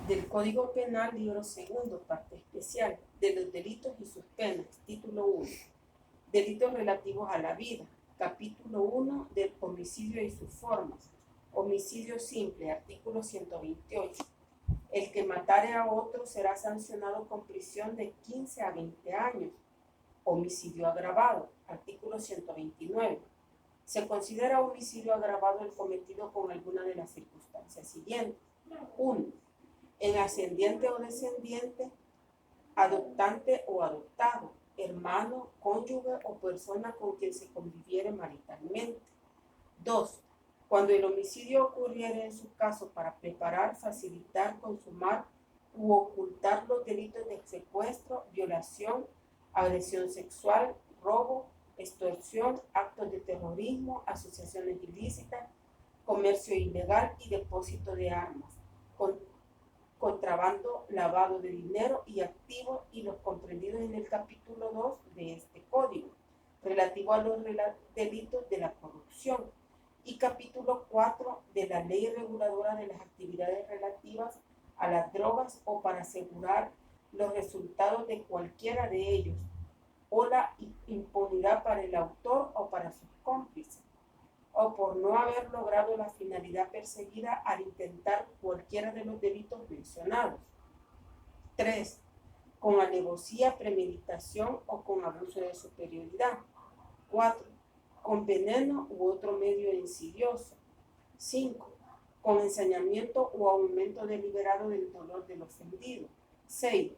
Del Código Penal, libro segundo, parte especial, de los delitos y sus penas, título 1, delitos relativos a la vida, capítulo 1 del homicidio y sus formas, homicidio simple, artículo 128. El que matare a otro será sancionado con prisión de 15 a 20 años. Homicidio agravado, artículo 129. Se considera homicidio agravado el cometido con alguna de las circunstancias siguientes. 1. En ascendiente o descendiente, adoptante o adoptado, hermano, cónyuge o persona con quien se conviviere maritalmente. 2. Cuando el homicidio ocurriere en su caso para preparar, facilitar, consumar u ocultar los delitos de secuestro, violación, agresión sexual, robo, extorsión, actos de terrorismo, asociaciones ilícitas, comercio ilegal y depósito de armas, contrabando, lavado de dinero y activos y los comprendidos en el capítulo 2 de este código, relativo a los delitos de la corrupción, y capítulo 4 de la ley reguladora de las actividades relativas a las drogas o para asegurar los resultados de cualquiera de ellos, o la impunidad para el autor o para sus cómplices, o por no haber logrado la finalidad perseguida al intentar cualquiera de los delitos mencionados. 3. Con alevosía, premeditación o con abuso de superioridad. 4. Con veneno u otro medio insidioso. 5. Con ensañamiento o aumento deliberado del dolor del ofendido. 6.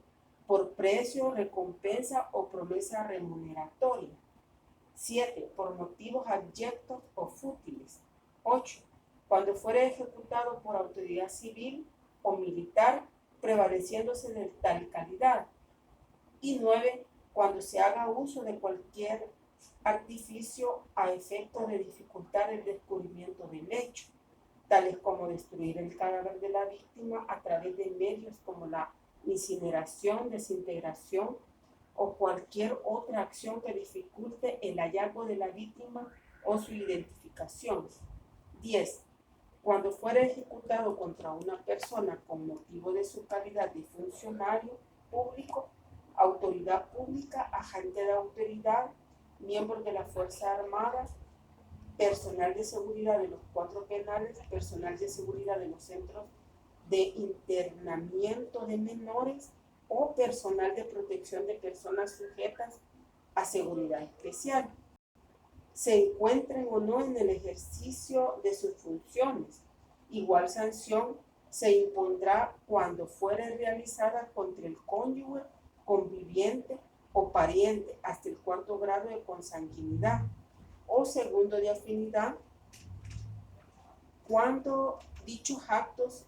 Por precio, recompensa o promesa remuneratoria. 7. Por motivos abyectos o fútiles. 8. Cuando fuere ejecutado por autoridad civil o militar, prevaleciéndose de tal calidad. Y 9. Cuando se haga uso de cualquier artificio a efecto de dificultar el descubrimiento del hecho, tales como destruir el cadáver de la víctima a través de medios como la incineración, desintegración, o cualquier otra acción que dificulte el hallazgo de la víctima o su identificación. 10. Cuando fuera ejecutado contra una persona con motivo de su calidad de funcionario público, autoridad pública, agente de autoridad, miembros de las Fuerzas Armadas, personal de seguridad de los 4 penales, personal de seguridad de los centros de internamiento de menores, o personal de protección de personas sujetas a seguridad especial, se encuentren o no en el ejercicio de sus funciones. Igual sanción se impondrá cuando fuere realizada contra el cónyuge, conviviente o pariente hasta el 4º grado de consanguinidad o segundo de afinidad, cuando dichos actos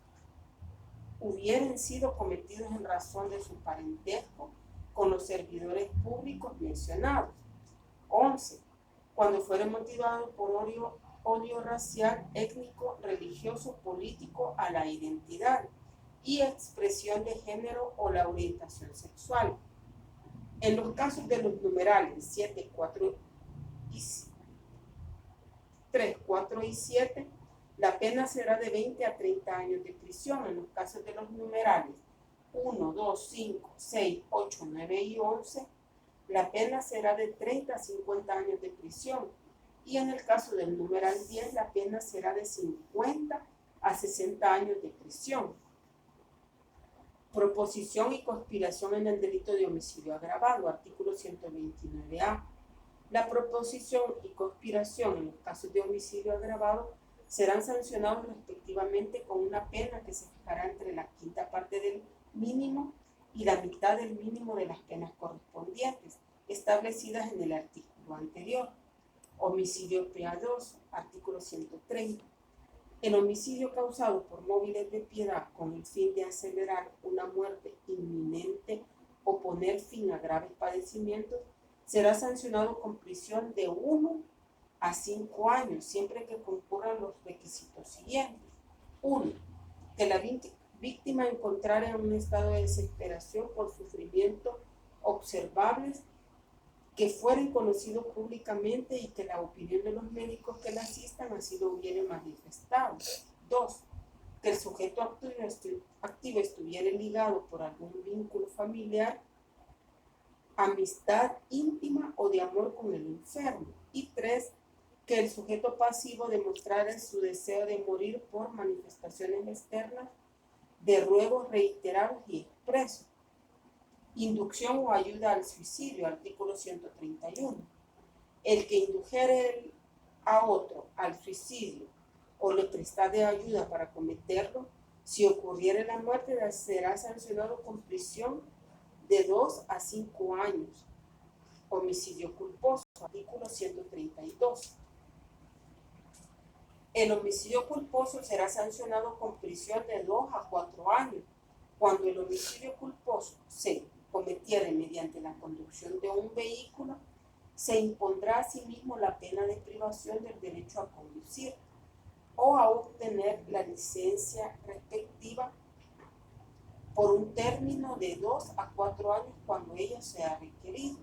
hubieran sido cometidos en razón de su parentesco con los servidores públicos mencionados. 11. Cuando fuere motivado por odio racial, étnico, religioso, político a la identidad y expresión de género o la orientación sexual. En los casos de los numerales 7, 4 y 3, 4 y 7, la pena será de 20 a 30 años de prisión. En los casos de los numerales 1, 2, 5, 6, 8, 9 y 11, la pena será de 30 a 50 años de prisión. Y en el caso del numeral 10, la pena será de 50 a 60 años de prisión. Proposición y conspiración en el delito de homicidio agravado, artículo 129A. La proposición y conspiración en los casos de homicidio agravado serán sancionados respectivamente con una pena que se fijará entre la quinta parte del mínimo y la mitad del mínimo de las penas correspondientes, establecidas en el artículo anterior. Homicidio piadoso, artículo 130. El homicidio causado por móviles de piedad con el fin de acelerar una muerte inminente o poner fin a graves padecimientos será sancionado con prisión de 1 a 5 años, siempre que concurran los requisitos siguientes. 1. Que la víctima encontrara en un estado de desesperación por sufrimientos observables que fueren conocidos públicamente y que la opinión de los médicos que la asistan así lo hubiere manifestado. 2. que el sujeto activo estuviera ligado por algún vínculo familiar, amistad íntima o de amor con el enfermo. Y 3, que el sujeto pasivo demostrara su deseo de morir por manifestaciones externas de ruegos reiterados y expresos. Inducción o ayuda al suicidio, artículo 131. El que indujere a otro al suicidio o le prestare ayuda para cometerlo, si ocurriere la muerte, será sancionado con prisión de 2 a 5 años. Homicidio culposo, artículo 132. El homicidio culposo será sancionado con prisión de 2 a 4 años cuando el homicidio culposo se cometiere mediante la conducción de un vehículo. Se impondrá asimismo la pena de privación del derecho a conducir o a obtener la licencia respectiva por un término de 2 a 4 años cuando ello sea requerido.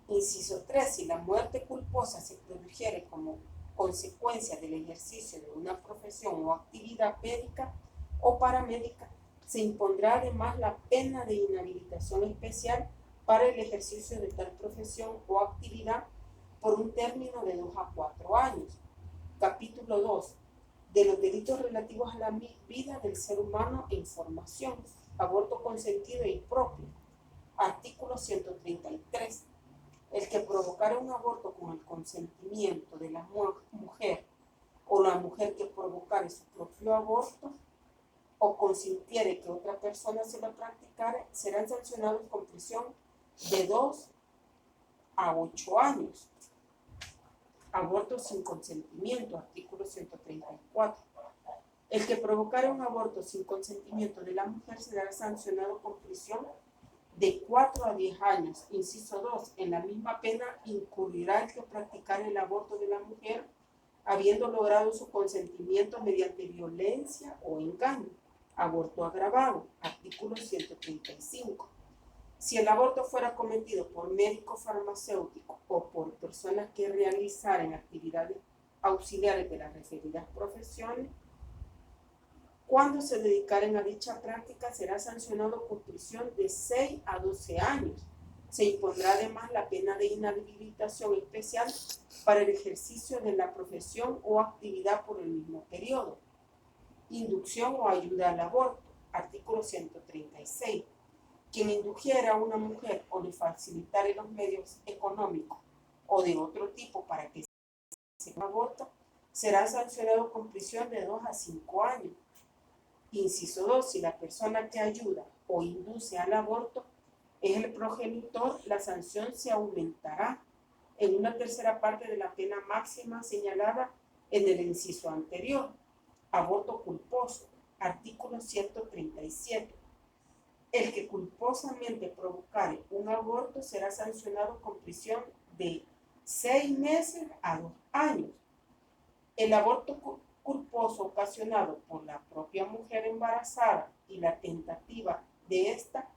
Inciso 3. Si la muerte culposa se produjere como consecuencia del ejercicio de una profesión o actividad médica o paramédica, se impondrá además la pena de inhabilitación especial para el ejercicio de tal profesión o actividad por un término de 2 a 4 años. Capítulo 2. De los delitos relativos a la vida del ser humano e información. Aborto consentido y propio. Artículo 133. El que provocara un aborto con el consentimiento de la mujer o la mujer que provocare su propio aborto o consintiere que otra persona se lo practicare, serán sancionados con prisión de 2 a 8 años. Aborto sin consentimiento, artículo 134. El que provocare un aborto sin consentimiento de la mujer será sancionado con prisión de 4 a 10 años. Inciso 2. En la misma pena incurrirá el que practicare el aborto de la mujer habiendo logrado su consentimiento mediante violencia o engaño. Aborto agravado, artículo 135. Si el aborto fuera cometido por médico farmacéutico o por personas que realizaren actividades auxiliares de las referidas profesiones, cuando se dedicaren a dicha práctica será sancionado con prisión de 6 a 12 años. Se impondrá además la pena de inhabilitación especial para el ejercicio de la profesión o actividad por el mismo periodo. Inducción o ayuda al aborto, artículo 136. Quien indujera a una mujer o le facilitare los medios económicos o de otro tipo para que se aborte, será sancionado con prisión de 2 a 5 años. Inciso 2. Si la persona que ayuda o induce al aborto es el progenitor, la sanción se aumentará en una tercera parte de la pena máxima señalada en el inciso anterior. Aborto culposo, artículo 137. El que culposamente provocare un aborto será sancionado con prisión de 6 meses a 2 años. El aborto culposo ocasionado por la propia mujer embarazada y la tentativa de ésta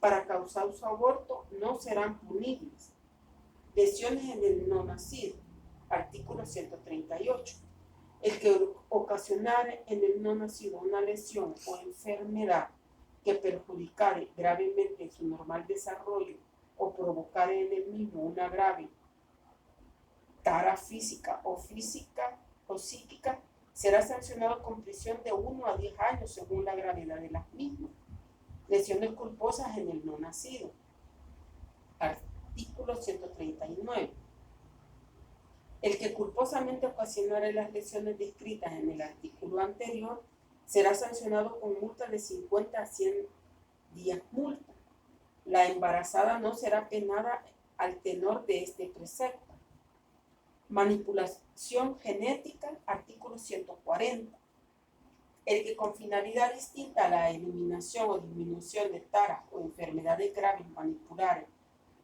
para causar su aborto no serán punibles. Lesiones en el no nacido, artículo 138. El que ocasionare en el no nacido una lesión o enfermedad que perjudicare gravemente su normal desarrollo o provocare en el mismo una grave tara física o psíquica, será sancionado con prisión de 1 a 10 años según la gravedad de las mismas. Lesiones culposas en el no nacido. Artículo 139. El que culposamente ocasionare las lesiones descritas en el artículo anterior será sancionado con multa de 50 a 100 días multa. La embarazada no será penada al tenor de este precepto. Manipulación genética, artículo 140. El que con finalidad distinta a la eliminación o disminución de taras o enfermedades graves manipulare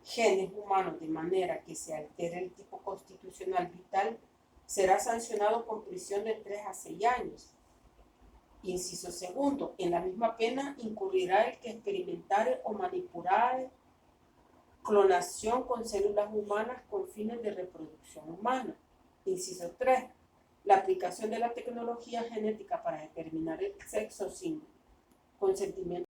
genes humanos de manera que se altere el tipo constitucional vital, será sancionado con prisión de 3 a 6 años. Inciso segundo. En la misma pena incurrirá el que experimentare o manipulare clonación con células humanas con fines de reproducción humana. Inciso 3. la aplicación de la tecnología genética para determinar el sexo sin consentimiento